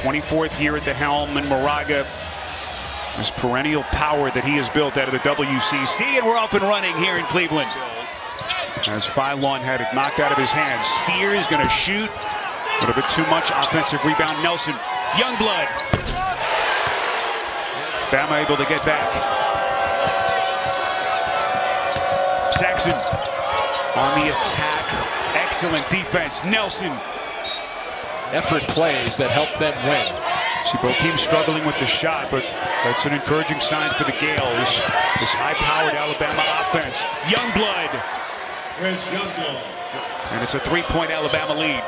24th year at the helm in Moraga. This perennial power that he has built out of the WCC, and we're off and running here in Cleveland. As Philon had it knocked out of his hands, Sears going to shoot. A little bit too much offensive rebound. Nelson, Youngblood. Bama able to get back. Saxon on the attack. Excellent defense. Nelson. Effort plays that help them win. See both teams struggling with the shot, but that's an encouraging sign for the Gales. This high-powered Alabama offense. Youngblood. And it's a 3-point Alabama lead.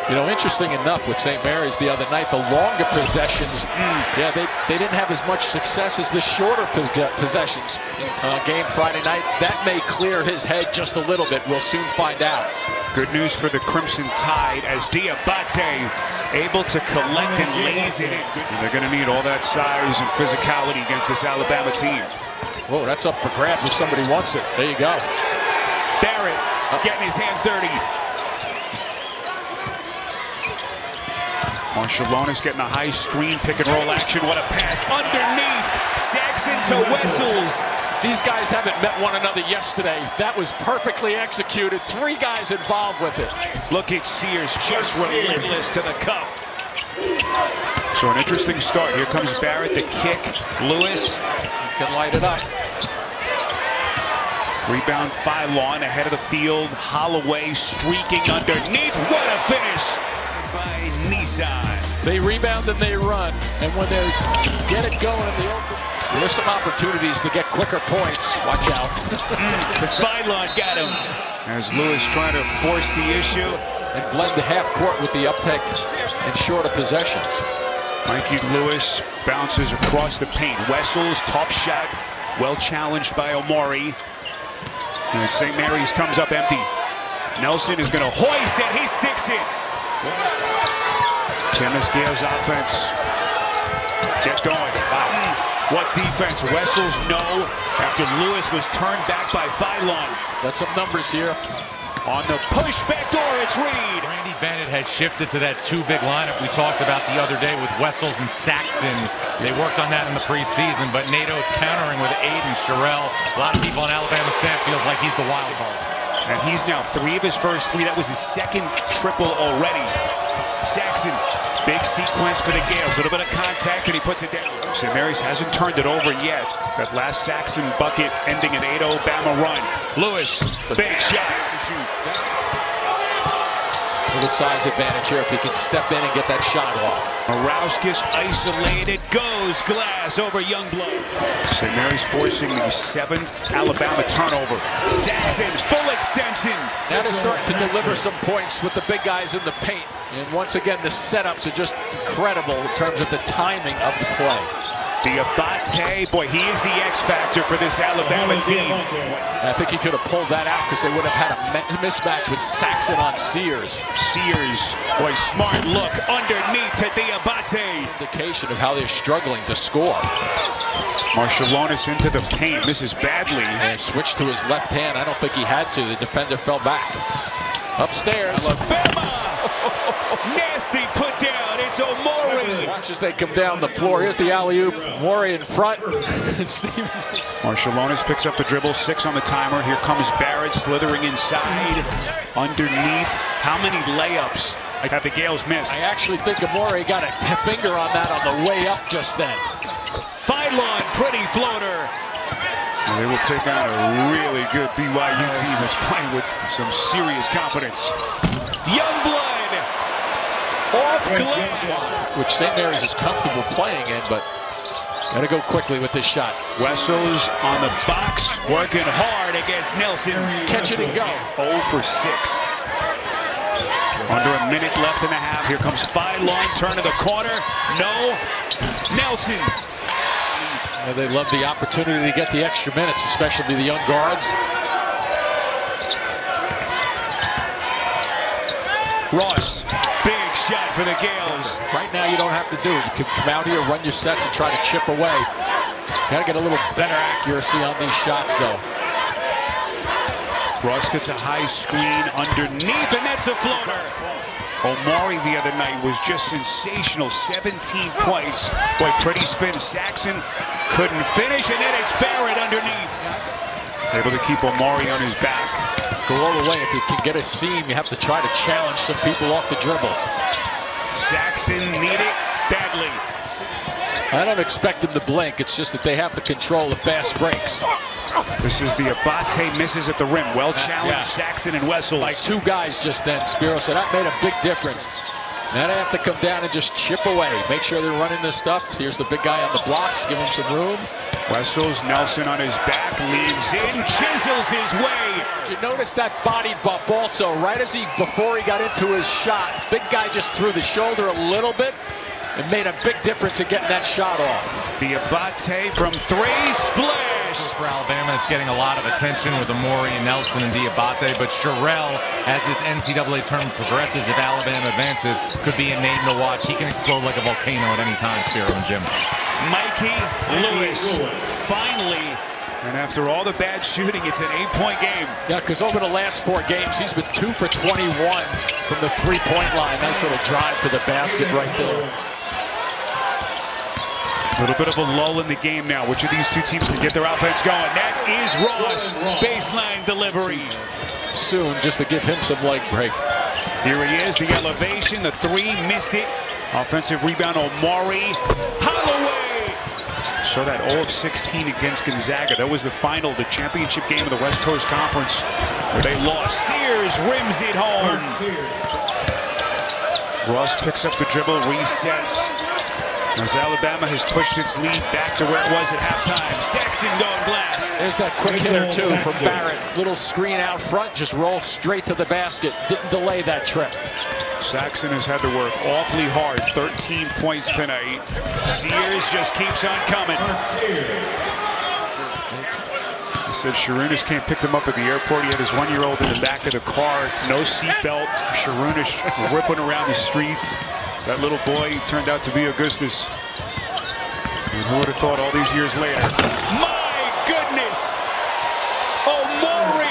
You know, interesting enough with St. Mary's the other night, the longer possessions, yeah, they didn't have as much success as the shorter possessions. Game Friday night, that may clear his head just a little bit. We'll soon find out. Good news for the Crimson Tide as Diabate able to collect and lays it in. And they're going to need all that size and physicality against this Alabama team. Whoa, that's up for grabs if somebody wants it. There you go. Barrett getting his hands dirty. Marshallonis getting a high screen pick and roll action. What a pass underneath. Saxon to Wessels. These guys haven't met one another yesterday. That was perfectly executed. 3 guys involved with it. Look at Sears, just relentless to the cup. So an interesting start. Here comes Barrett, the kick. Lewis can light it up. Rebound Philon ahead of the field. Holloway streaking underneath. What a finish by Nissan. They rebound and they run. And when they get it going in the open, there's some opportunities to get quicker points. Watch out. Philon got him. As Lewis trying to force the issue. And blend the half court with the uptick and shorter possessions. Mikey Lewis bounces across the paint. Wessels, tough shot. Well challenged by Omori. And St. Mary's comes up empty. Nelson is going to hoist and he sticks it. Dennis Gale's offense. Get going. Wow. What defense. Wessels no after Lewis was turned back by Philon. Got some numbers here. On the push back door, it's Reed. Randy Bennett has shifted to that 2-big lineup we talked about the other day with Wessels and Saxon. They worked on that in the preseason, but Nato's countering with Aiden Sherrill. A lot of people on Alabama staff feels like he's the wild card. And he's now 3 of his first 3. That was his second triple already. Saxon, big sequence for the Gales. A little bit of contact and he puts it down. St. Mary's hasn't turned it over yet. That last Saxon bucket ending an 8-0 Bama run. Lewis, big shot. With a size advantage here if he can step in and get that shot off. Marauskis isolated, goes glass over Youngblood. St. Mary's forcing the 7th Alabama turnover. Saxon, full extension. Now they're starting to deliver some points with the big guys in the paint. And once again, the setups are just incredible in terms of the timing of the play. Diabate, boy, he is the X factor for this Alabama team. I think he could have pulled that out because they would have had a mismatch with Saxon on Sears. Sears, boy, smart look underneath to Diabate. Indication of how they're struggling to score. Marshallonis into the paint, misses badly. And switched to his left hand. I don't think he had to. The defender fell back. Upstairs. Alabama! Nasty put down. It's Omori. Watch as they come down the floor. Here's the alley-oop. Omori in front. And Stevenson. Marshallonis picks up the dribble. 6 on the timer. Here comes Barrett slithering inside. Underneath. How many layups have the Gales missed? I actually think Omori got a finger on that on the way up just then. Philon, pretty floater. And they will take on a really good BYU team that's playing with some serious confidence. Youngblood off glass. Which St. Mary's is comfortable playing in, but got to go quickly with this shot. Wessels on the box, working hard against Nelson. Catch it and go. 0 for 6. Under a minute left and a half. Here comes Philon, turn to the corner. No. Nelson. They love the opportunity to get the extra minutes, especially the young guards. Ross, big shot for the Gales. Right now you don't have to do it. You can come out here, run your sets, and try to chip away. Got to get a little better accuracy on these shots, though. Ross gets a high screen underneath, and that's the floater. Omari the other night was just sensational. 17 points. Boy, pretty spin. Saxon couldn't finish, and then it's Barrett underneath. Able to keep Omari on his back. Go all the way. If you can get a seam, you have to try to challenge some people off the dribble. Saxon need it badly. I don't expect them to blink. It's just that they have to control the fast breaks. This is the Abate misses at the rim. Well challenged, Saxon and Wessels. By two guys just then, Spiro. So that made a big difference. Now they have to come down and just chip away. Make sure they're running this stuff. Here's the big guy on the blocks. Give him some room. Wessels, Nelson on his back, leads in, chisels his way. You notice that body bump also, right as before he got into his shot. Big guy just threw the shoulder a little bit. It made a big difference in getting that shot off. The Abate from three, splash. For Alabama, it's getting a lot of attention with Omari and Nelson and Diabate, but Sherrell, as this NCAA tournament progresses, if Alabama advances, could be a name to watch. He can explode like a volcano at any time, Spiro and Jim. Mikey Lewis, finally, and after all the bad shooting, it's an 8-point game. Yeah, because over the last 4 games, he's been 2 for 21 from the three-point line. Nice little drive to the basket right there. A little bit of a lull in the game now. Which of these two teams can get their offense going? That is Ross. Baseline delivery. Soon, just to give him some leg break. Here he is, the elevation. The three, missed it. Offensive rebound, Omari. Holloway. Saw that 0 of 16 against Gonzaga. That was the final, the championship game of the West Coast Conference, where they lost. Sears rims it home. Ross picks up the dribble, resets. As Alabama has pushed its lead back to where it was at halftime. Saxon going glass. There's that quick hitter, too, from Barrett. Little screen out front, just roll straight to the basket. Didn't delay that trip. Saxon has had to work awfully hard. 13 points tonight. Sears just keeps on coming. He said Sharunas can't pick them up at the airport. He had his 1-year-old in the back of the car. No seatbelt. Sharunas ripping around the streets. That little boy turned out to be Augustus. And who would have thought all these years later? My goodness! Omari!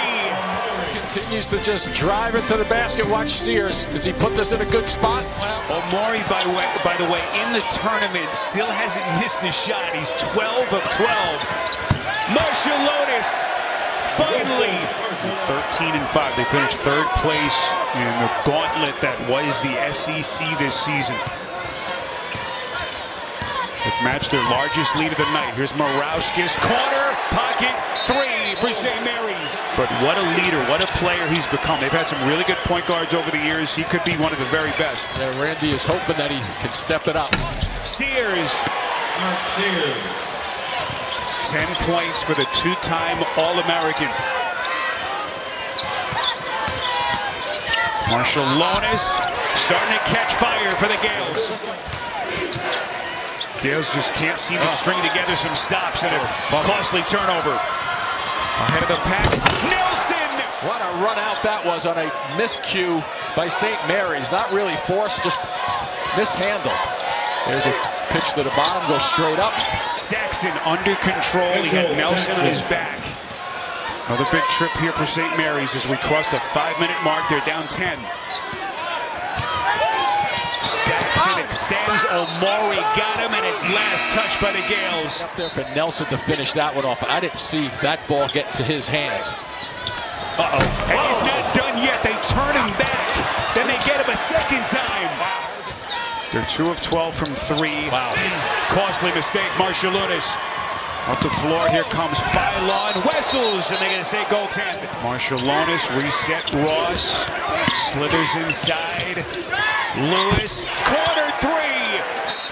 Continues to just drive it to the basket. Watch Sears. Does he put this in a good spot? Omari, by the way, in the tournament, still hasn't missed the shot. He's 12 of 12. Marshalonis, finally! 13 and 5. They finished 3rd place in the gauntlet that was the SEC this season. They've matched their largest lead of the night. Here's Morauskas, corner, pocket, 3 for St. Mary's. But what a leader, what a player he's become. They've had some really good point guards over the years. He could be one of the very best. Yeah, Randy is hoping that he can step it up. Sears. 10 points for the 2-time All-American. Marshalonis starting to catch fire for the Gales. Gales just can't seem to string together some stops and a costly turnover. Ahead of the pack, Nelson! What a run out that was on a miscue by St. Mary's. Not really forced, just mishandled. There's a pitch to the bottom, goes straight up. Saxon under control. He had Nelson on his back. Another big trip here for St. Mary's as we cross the 5-minute mark. They're down 10. Saxon extends. Omari got him, and it's last touch by the Gales. Up there for Nelson to finish that one off. I didn't see that ball get to his hands. And he's not done yet. They turn him back. Then they get him a second time. They're 2 of 12 from 3. Wow. Costly mistake. Marshalonis. Up the floor, here comes Phylon Wessels, and they're going to say goaltend. Marshalonis, reset Ross, slithers inside. Lewis, corner 3.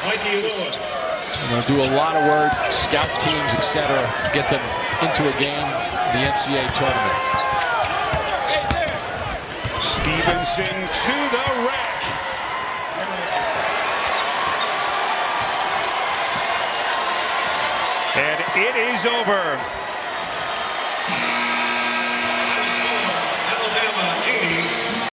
They're going to do a lot of work, scout teams, etc., get them into a game in the NCAA tournament. Stevenson to the rack. And it is over.